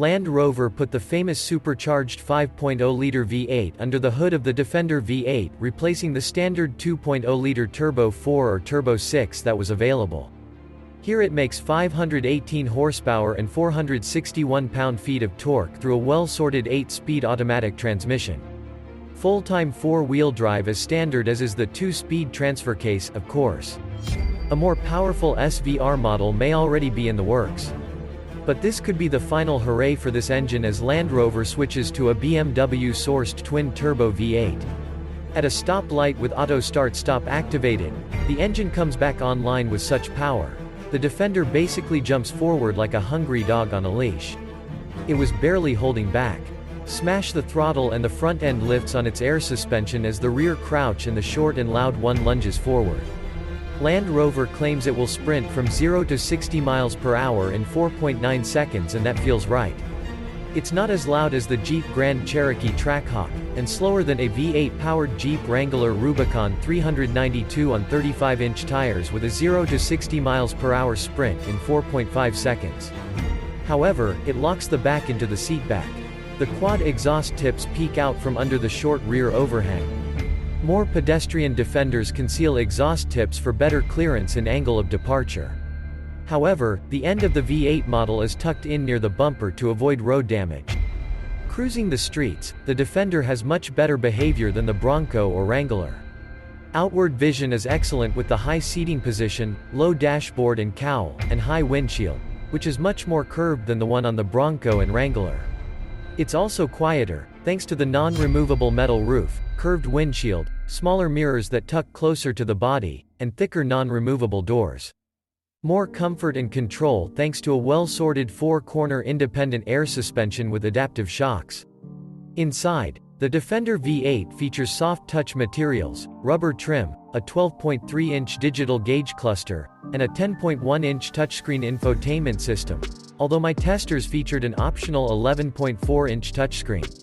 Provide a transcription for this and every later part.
Land Rover put the famous supercharged 5.0-liter V8 under the hood of the Defender V8, replacing the standard 2.0-liter Turbo 4 or Turbo 6 that was available. Here it makes 518 horsepower and 461 pound-feet of torque through a well-sorted 8-speed automatic transmission. Full-time 4-wheel drive as standard as is the 2-speed transfer case, of course. A more powerful SVR model may already be in the works. But this could be the final hooray for this engine as Land Rover switches to a BMW-sourced twin-turbo V8. At a stoplight with auto start-stop activated, the engine comes back online with such power. The Defender basically jumps forward like a hungry dog on a leash. It was barely holding back. Smash the throttle and the front end lifts on its air suspension as the rear crouch and the short and loud one lunges forward. Land Rover claims it will sprint from 0 to 60 miles per hour in 4.9 seconds, and that feels right. It's not as loud as the Jeep Grand Cherokee Trackhawk, and slower than a V8-powered Jeep Wrangler Rubicon 392 on 35-inch tires with a 0 to 60 miles per hour sprint in 4.5 seconds. However, it locks the back into the seatback. The quad exhaust tips peek out from under the short rear overhang. More pedestrian Defenders conceal exhaust tips for better clearance and angle of departure. However, the end of the V8 model is tucked in near the bumper to avoid road damage. Cruising the streets, the Defender has much better behavior than the Bronco or Wrangler. Outward vision is excellent with the high seating position, low dashboard and cowl, and high windshield, which is much more curved than the one on the Bronco and Wrangler. It's also quieter, thanks to the non-removable metal roof, curved windshield, smaller mirrors that tuck closer to the body, and thicker non-removable doors. More comfort and control thanks to a well-sorted 4-corner independent air suspension with adaptive shocks. Inside, the Defender V8 features soft touch materials, rubber trim, a 12.3-inch digital gauge cluster, and a 10.1-inch touchscreen infotainment system, although my testers featured an optional 11.4-inch touchscreen.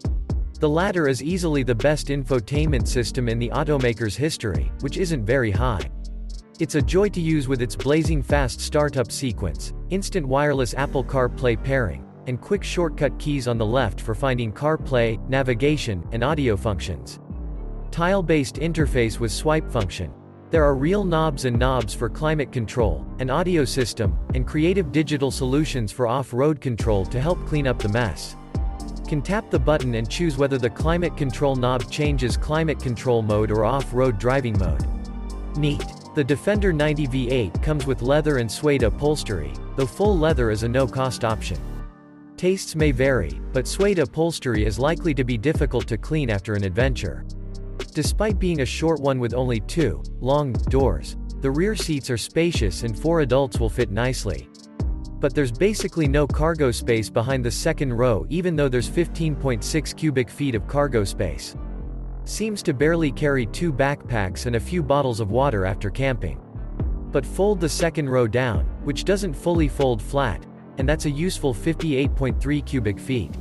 The latter is easily the best infotainment system in the automaker's history, which isn't very high. It's a joy to use with its blazing fast startup sequence, instant wireless Apple CarPlay pairing, and quick shortcut keys on the left for finding CarPlay, navigation, and audio functions. Tile-based interface with swipe function. There are real knobs and knobs for climate control, an audio system, and creative digital solutions for off-road control to help clean up the mess. Can tap the button and choose whether the climate control knob changes climate control mode or off-road driving mode. Neat. The Defender 90 V8 comes with leather and suede upholstery, though full leather is a no-cost option. Tastes may vary, but suede upholstery is likely to be difficult to clean after an adventure. Despite being a short one with only 2 long doors, the rear seats are spacious and 4 adults will fit nicely. But there's basically no cargo space behind the second row, even though there's 15.6 cubic feet of cargo space. Seems to barely carry 2 backpacks and a few bottles of water after camping. But fold the second row down, which doesn't fully fold flat, and that's a useful 58.3 cubic feet.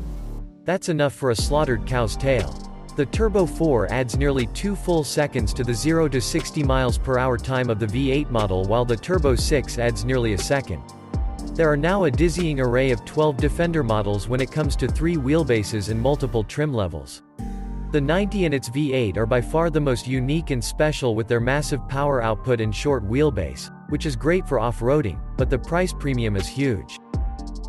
That's enough for a slaughtered cow's tail. The Turbo 4 adds nearly 2 full seconds to the 0 to 60 miles per hour time of the V8 model, while the Turbo 6 adds nearly a second. There are now a dizzying array of 12 Defender models when it comes to 3 wheelbases and multiple trim levels. The 90 and its V8 are by far the most unique and special with their massive power output and short wheelbase, which is great for off-roading, but the price premium is huge.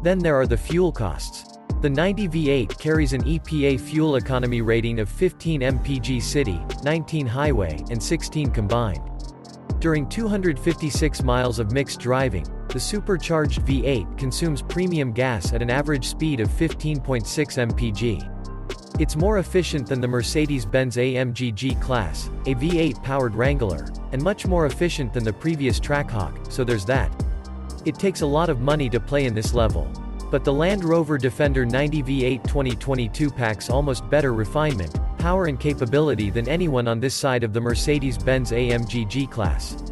Then there are the fuel costs. The 90 V8 carries an EPA fuel economy rating of 15 mpg city, 19 highway, and 16 combined. During 256 miles of mixed driving, the supercharged V8 consumes premium gas at an average speed of 15.6 mpg. It's more efficient than the Mercedes-Benz AMG G-Class, a V8-powered Wrangler, and much more efficient than the previous Trackhawk, so there's that. It takes a lot of money to play in this level. But the Land Rover Defender 90 V8 2022 packs almost better refinement, power and capability than anyone on this side of the Mercedes-Benz AMG G-Class.